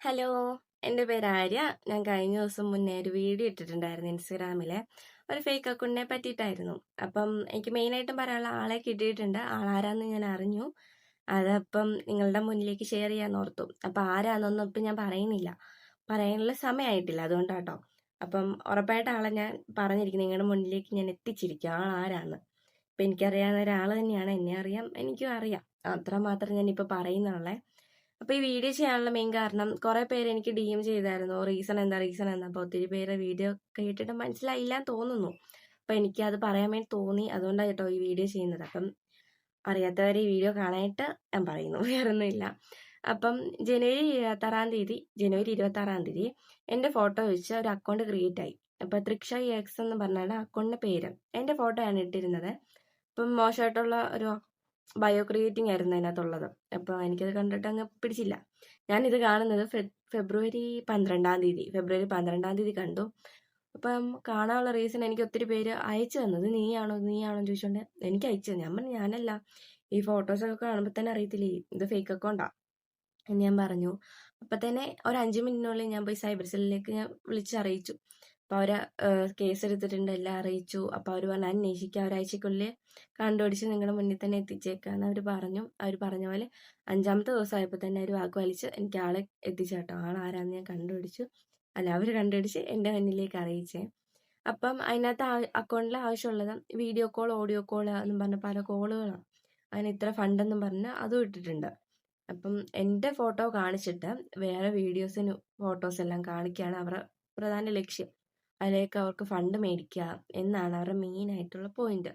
Hello, എൻ്റെ പേര് ആര്യ. ഞാൻ കഴിഞ്ഞ ദിവസം മുന്നേ ഒരു വീഡിയോ ഇട്ടിട്ടുണ്ടായിരുന്നു ഇൻസ്റ്റഗ്രാമിലെ ഒരു ഫേക്ക് അക്കൗണ്ടിനെ പറ്റിയിട്ടായിരുന്നു. അപ്പം എനിക്ക് മെയിനായിട്ടും പറയാനുള്ള ആളെ കിട്ടിയിട്ടുണ്ട്. ആളാരാന്ന് ഞാൻ അറിഞ്ഞു. അതപ്പം നിങ്ങളുടെ മുന്നിലേക്ക് ഷെയർ ചെയ്യാൻ ഓർത്തു. അപ്പം ആരാന്നൊന്നും ഇപ്പം ഞാൻ പറയുന്നില്ല, പറയാനുള്ള സമയമായിട്ടില്ല, അതുകൊണ്ടാട്ടോ. അപ്പം ഉറപ്പായിട്ട് ആളെ ഞാൻ പറഞ്ഞിരിക്കും, നിങ്ങളുടെ മുന്നിലേക്ക് ഞാൻ എത്തിച്ചിരിക്കും ആളാരാന്ന്. ഇപ്പം എനിക്കറിയാവുന്ന ഒരാൾ തന്നെയാണ്, എന്നെ അറിയാം, എനിക്കും അറിയാം. അത്രമാത്രം ഞാനിപ്പോൾ പറയുന്നുള്ളേ. അപ്പൊ ഈ വീഡിയോ ചെയ്യാനുള്ള മെയിൻ കാരണം കുറെ പേര് എനിക്ക് DM ചെയ്തായിരുന്നു, റീസൺ എന്താ. അപ്പൊ ഒത്തിരി പേര് വീഡിയോ കേട്ടിട്ട് മനസ്സിലായില്ല എന്ന് തോന്നുന്നു. അപ്പൊ എനിക്ക് അത് പറയാൻ വേണ്ടി തോന്നി, അതുകൊണ്ടാണ് കേട്ടോ ഈ വീഡിയോ ചെയ്യുന്നത്. അപ്പം അറിയാത്തവരെ ഈ വീഡിയോ കാണാനായിട്ട് ഞാൻ പറയുന്നു, വേറൊന്നുമില്ല. അപ്പം ജനുവരി 26 എന്റെ ഫോട്ടോ വെച്ച് ഒരു അക്കൗണ്ട് ക്രിയേറ്റ് ആയി. അപ്പൊ തൃക്ഷ എക്സ് എന്ന് പറഞ്ഞാണ് അക്കൗണ്ടിന്റെ പേര്. എന്റെ ഫോട്ടോയാണ് ഇട്ടിരുന്നത്. അപ്പം മോശമായിട്ടുള്ള ഒരു ബയോ ക്രിയേറ്റിംഗ് ആയിരുന്നു അതിനകത്തുള്ളത്. അപ്പോൾ എനിക്കത് കണ്ടിട്ട് അങ്ങ് പിടിച്ചില്ല. ഞാനിത് കാണുന്നത് ഫെബ്രുവരി 12 കണ്ടു. അപ്പം കാണാനുള്ള റീസൺ എനിക്ക് ഒത്തിരി പേര് അയച്ചു തന്നത്, നീയാണോ ചോദിച്ചോണ്ട് എനിക്ക് അയച്ചു തന്നെ. ഞാൻ പറഞ്ഞു ഞാനല്ല, ഈ ഫോട്ടോസൊക്കെ കാണുമ്പോൾ തന്നെ അറിയത്തില്ലേ ഇത് ഫേക്ക് അക്കൗണ്ടാ എന്ന് ഞാൻ പറഞ്ഞു. അപ്പം തന്നെ ഒരു 5 മിനിറ്റിനുള്ളിൽ ഞാൻ പോയി സൈബർ സെല്ലിലേക്ക് ഞാൻ വിളിച്ചറിയിച്ചു. അപ്പോൾ അവർ കേസ് എടുത്തിട്ടുണ്ട്, എല്ലാം അറിയിച്ചു. അപ്പോൾ അവർ പറഞ്ഞു അന്വേഷിക്കുക, ഒരാഴ്ചക്കുള്ളിൽ കണ്ടുപിടിച്ച് നിങ്ങളുടെ മുന്നിൽ തന്നെ എത്തിച്ചേക്കാന്ന് അവർ പറഞ്ഞു. അവർ പറഞ്ഞ പോലെ 5-ാമത്തെ ദിവസമായപ്പോൾ തന്നെ അവർ വാക്കുപാലിച്ച് എനിക്ക് ആളെ എത്തിച്ചേട്ടോ. ആളാരാന്ന് ഞാൻ കണ്ടുപിടിച്ചു. അവർ കണ്ടുപിടിച്ച് എൻ്റെ മുന്നിലേക്ക് അറിയിച്ചേ. അപ്പം അതിനകത്ത് അക്കൗണ്ടിൽ ആവശ്യമുള്ളത് വീഡിയോ കോൾ, ഓഡിയോ കോൾ എന്നും പറഞ്ഞ പല കോളുകളാണ്. അതിന് ഇത്ര ഫണ്ടെന്നും പറഞ്ഞ് അതും ഇട്ടിട്ടുണ്ട്. അപ്പം എൻ്റെ ഫോട്ടോ കാണിച്ചിട്ട് വേറെ ഫോട്ടോസ് എല്ലാം കാണിക്കുകയാണ് അവരുടെ പ്രധാന ലക്ഷ്യം. അതിലേക്ക് അവർക്ക് ഫണ്ട് മേടിക്കുക എന്നാണ് അവരുടെ മെയിൻ ആയിട്ടുള്ള പോയിന്റ്.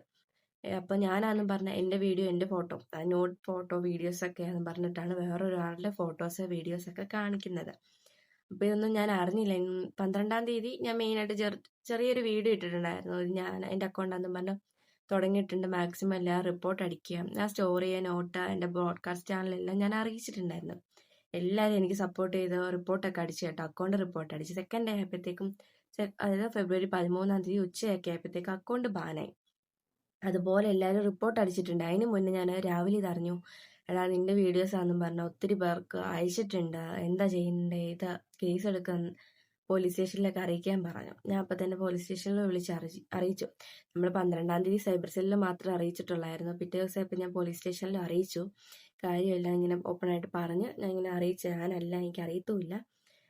അപ്പം ഞാനാണെന്നും പറഞ്ഞ എൻ്റെ വീഡിയോ, എൻ്റെ ഫോട്ടോ, നോട്ട് ഫോട്ടോ, വീഡിയോസൊക്കെ ആണെന്ന് പറഞ്ഞിട്ടാണ് വേറൊരാളുടെ ഫോട്ടോസ്, വീഡിയോസൊക്കെ കാണിക്കുന്നത്. അപ്പം ഇതൊന്നും ഞാൻ അറിഞ്ഞില്ല. 12-ാം തീയതി ഞാൻ മെയിനായിട്ട് ചെറിയൊരു വീഡിയോ ഇട്ടിട്ടുണ്ടായിരുന്നു. ഞാൻ എൻ്റെ അക്കൗണ്ടാണെന്നും പറഞ്ഞ് തുടങ്ങിയിട്ടുണ്ട്. മാക്സിമം എല്ലാം റിപ്പോർട്ട് അടിക്കുക, ആ സ്റ്റോറി, നോട്ട്, എൻ്റെ ബ്രോഡ്കാസ്റ്റ് ചാനലെല്ലാം ഞാൻ അറിയിച്ചിട്ടുണ്ടായിരുന്നു. എല്ലാവരും എനിക്ക് സപ്പോർട്ട് ചെയ്ത് റിപ്പോർട്ടൊക്കെ അടിച്ചു കേട്ടോ. അക്കൗണ്ട് റിപ്പോർട്ട് അടിച്ച് സെക്കൻഡ് ഡേ ആയപ്പോഴത്തേക്കും, അതായത് ഫെബ്രുവരി 13-ാം തീയതി ഉച്ചയൊക്കെ ആയപ്പോഴത്തേക്കും അക്കൗണ്ട് ബാനായി. അതുപോലെ എല്ലാവരും റിപ്പോർട്ട് അടിച്ചിട്ടുണ്ട്. അതിന് മുന്നേ ഞാൻ രാവിലെ ഇതറിഞ്ഞു. എടാ നിന്റെ വീഡിയോസ് ആണെന്നും പറഞ്ഞാൽ ഒത്തിരി പേർക്ക് അയച്ചിട്ടുണ്ട്, എന്താ ചെയ്യണ്ടേ, ഇത് കേസ് എടുക്കാൻ പോലീസ് സ്റ്റേഷനിലൊക്കെ അറിയിക്കാൻ പറഞ്ഞു. ഞാൻ അപ്പം തന്നെ പോലീസ് സ്റ്റേഷനിൽ വിളിച്ച് അറിയിച്ചു. നമ്മൾ 12-ാം തീയതി സൈബർ സെല്ലിൽ മാത്രമേ അറിയിച്ചിട്ടുള്ളായിരുന്നു. പിറ്റേ ദിവസം ഇപ്പം ഞാൻ പോലീസ് സ്റ്റേഷനിൽ അറിയിച്ചു. കാര്യമെല്ലാം ഇങ്ങനെ ഓപ്പണായിട്ട് പറഞ്ഞ് ഞാൻ ഇങ്ങനെ അറിയിച്ചു, ഞാനല്ല, എനിക്ക് അറിയത്തുമില്ല,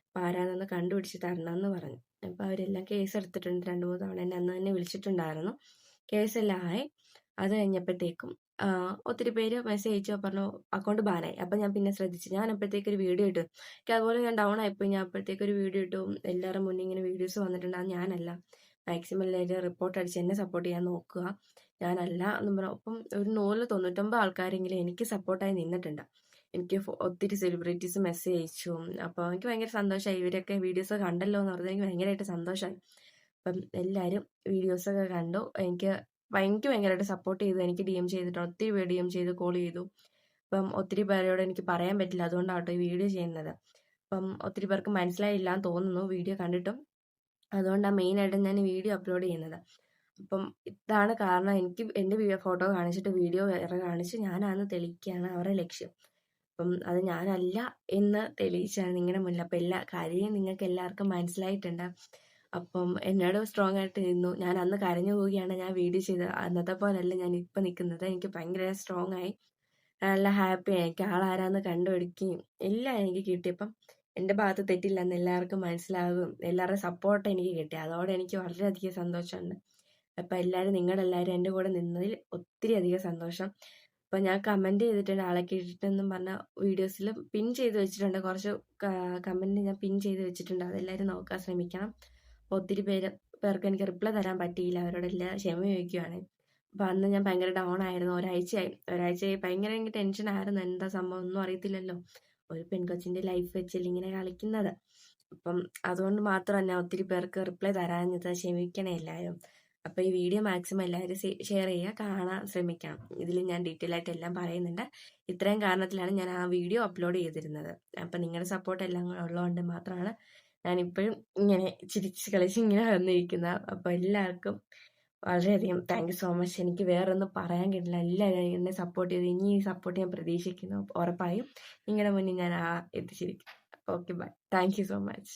അപ്പം ആരാണെന്ന് കണ്ടുപിടിച്ച് തരണമെന്ന് പറഞ്ഞു. അപ്പോൾ അവരെല്ലാം കേസ് എടുത്തിട്ടുണ്ട്. 2-3 തവണ എന്നെ അന്ന് തന്നെ വിളിച്ചിട്ടുണ്ടായിരുന്നു. കേസെല്ലാം ആയി. അത് കഴിഞ്ഞപ്പോഴത്തേക്കും ഒത്തിരി പേര് മെസ്സേജ് അയച്ചു, പറഞ്ഞു അക്കൗണ്ട് ബാനായി. അപ്പം ഞാൻ പിന്നെ ശ്രദ്ധിച്ചു. ഞാൻ അപ്പോഴത്തേക്കൊരു വീഡിയോ ഇട്ടു. എനിക്ക് അതുപോലെ ഞാൻ ഡൗൺ ആയിപ്പോയി. ഞാൻ അപ്പോഴത്തേക്കൊരു വീഡിയോ ഇട്ടു. എല്ലാവരുടെ മുന്നേ ഇങ്ങനെ വീഡിയോസ് വന്നിട്ടുണ്ട്, അത് ഞാനല്ല, മാക്സിമം എല്ലാവരും റിപ്പോർട്ട് അടിച്ച് എന്നെ സപ്പോർട്ട് ചെയ്യാൻ നോക്കുക, ഞാനല്ല എന്നും പറഞ്ഞു. അപ്പം ഒരു 199 ആൾക്കാരെങ്കിലും എനിക്ക് സപ്പോർട്ടായി നിന്നിട്ടുണ്ട്. എനിക്ക് ഒത്തിരി സെലിബ്രിറ്റീസ് മെസ്സേജ് അയച്ചു. അപ്പോൾ എനിക്ക് ഭയങ്കര സന്തോഷമായി. ഇവരൊക്കെ വീഡിയോസ് കണ്ടല്ലോ എന്ന് പറഞ്ഞാൽ എനിക്ക് ഭയങ്കരമായിട്ട് സന്തോഷമായി. അപ്പം എല്ലാവരും വീഡിയോസൊക്കെ കണ്ടു. എനിക്ക് ഭയങ്കരമായിട്ട് സപ്പോർട്ട് ചെയ്തു. എനിക്ക് DM ചെയ്തിട്ടുണ്ട്. ഒത്തിരി പേര് DM ചെയ്ത് കോൾ ചെയ്തു. അപ്പം ഒത്തിരി പേരോട് എനിക്ക് പറയാൻ പറ്റില്ല, അതുകൊണ്ടാട്ടോ ഈ വീഡിയോ ചെയ്യുന്നത്. അപ്പം ഒത്തിരി പേർക്ക് മനസ്സിലായില്ല എന്ന് തോന്നുന്നു വീഡിയോ കണ്ടിട്ടും. അതുകൊണ്ടാണ് മെയിനായിട്ട് ഞാൻ ഈ വീഡിയോ അപ്ലോഡ് ചെയ്യുന്നത്. അപ്പം ഇതാണ് കാരണം. എനിക്ക് എൻ്റെ ഫോട്ടോ കാണിച്ചിട്ട് വീഡിയോ വേറെ കാണിച്ച് ഞാനാണെന്ന് തെളിയിക്കുകയാണ് അവരുടെ ലക്ഷ്യം. അപ്പം അത് ഞാനല്ല എന്ന് തെളിയിച്ചാണ് നിങ്ങളുടെ മുന്നിൽ. അപ്പം എല്ലാ കാര്യം നിങ്ങൾക്ക് എല്ലാവർക്കും മനസ്സിലായിട്ടുണ്ട്. അപ്പം എന്നോട് സ്ട്രോങ് ആയിട്ട് നിന്നു. ഞാൻ അന്ന് കരഞ്ഞു പോവുകയാണ് ഞാൻ വീഡിയോ ചെയ്തത്. അന്നത്തെ പോലല്ല ഞാൻ ഇപ്പം നിൽക്കുന്നത്. എനിക്ക് ഭയങ്കര സ്ട്രോങ് ആയി, നല്ല ഹാപ്പിയായി. എനിക്ക് ആളാരാന്ന് കണ്ടുപിടിക്കുകയും എല്ലാം എനിക്ക് കിട്ടിയപ്പം എൻ്റെ ഭാഗത്ത് തെറ്റില്ലെന്ന് എല്ലാവർക്കും മനസ്സിലാകും. എല്ലാവരുടെ സപ്പോർട്ട് എനിക്ക് കിട്ടി. അതോടെ എനിക്ക് വളരെയധികം സന്തോഷമുണ്ട്. അപ്പം നിങ്ങളെല്ലാവരും എൻ്റെ കൂടെ നിന്നതിൽ ഒത്തിരി അധികം സന്തോഷം. അപ്പം ഞാൻ കമൻറ്റ് ചെയ്തിട്ടുണ്ട്, ആളെ കേട്ടിട്ടെന്നും പറഞ്ഞ വീഡിയോസിൽ പിൻ ചെയ്ത് വെച്ചിട്ടുണ്ട്. കുറച്ച് കമൻറ്റ് ഞാൻ പിൻ ചെയ്ത് വെച്ചിട്ടുണ്ട്, അതെല്ലാവരും നോക്കാൻ ശ്രമിക്കണം. അപ്പോൾ ഒത്തിരി പേർക്ക് എനിക്ക് റിപ്ലൈ തരാൻ പറ്റിയില്ല, അവരോടെല്ലാം ക്ഷമ ചോദിക്കുകയാണ്. അപ്പം അന്ന് ഞാൻ ഭയങ്കര ഡൗൺ ആയിരുന്നു. ഒരാഴ്ചയായി ഭയങ്കര ടെൻഷനായിരുന്നു. എന്താ സംഭവം ഒന്നും അറിയത്തില്ലല്ലോ, ഒരു പെൺകൊച്ചിൻ്റെ ലൈഫ് വെച്ചല്ലേ ഇങ്ങനെ കളിക്കുന്നത്. അപ്പം അതുകൊണ്ട് മാത്രമാണ് ഞാൻ ഒത്തിരി പേർക്ക് റിപ്ലൈ തരാഞ്ഞത്. ക്ഷമിക്കണേ എല്ലാവരും. അപ്പോൾ ഈ വീഡിയോ മാക്സിമം എല്ലാവരും ഷെയർ ചെയ്യുക, കാണാൻ ശ്രമിക്കണം. ഇതിൽ ഞാൻ ഡീറ്റെയിൽ ആയിട്ട് എല്ലാം പറയുന്നുണ്ട്. ഇത്രയും കാരണത്തിലാണ് ഞാൻ ആ വീഡിയോ അപ്ലോഡ് ചെയ്തിരുന്നത്. അപ്പം നിങ്ങളുടെ സപ്പോർട്ട് എല്ലാം ഉള്ളതുകൊണ്ട് മാത്രമാണ് ഞാനിപ്പോഴും ഇങ്ങനെ ചിരിച്ച് കളിച്ച് ഇങ്ങനെ വന്നിരിക്കുന്നത്. അപ്പോൾ എല്ലാവർക്കും വളരെയധികം താങ്ക് യു സോ മച്ച്. എനിക്ക് വേറൊന്നും പറയാൻ കിട്ടില്ല. എല്ലാവരും എന്നെ സപ്പോർട്ട് ചെയ്ത് ഇനി ഈ സപ്പോർട്ട് ഞാൻ പ്രതീക്ഷിക്കുന്നു. ഉറപ്പായും നിങ്ങളുടെ മുന്നിൽ ഞാൻ എത്തിച്ചിരിക്കും. Okay bye. Thank you so much.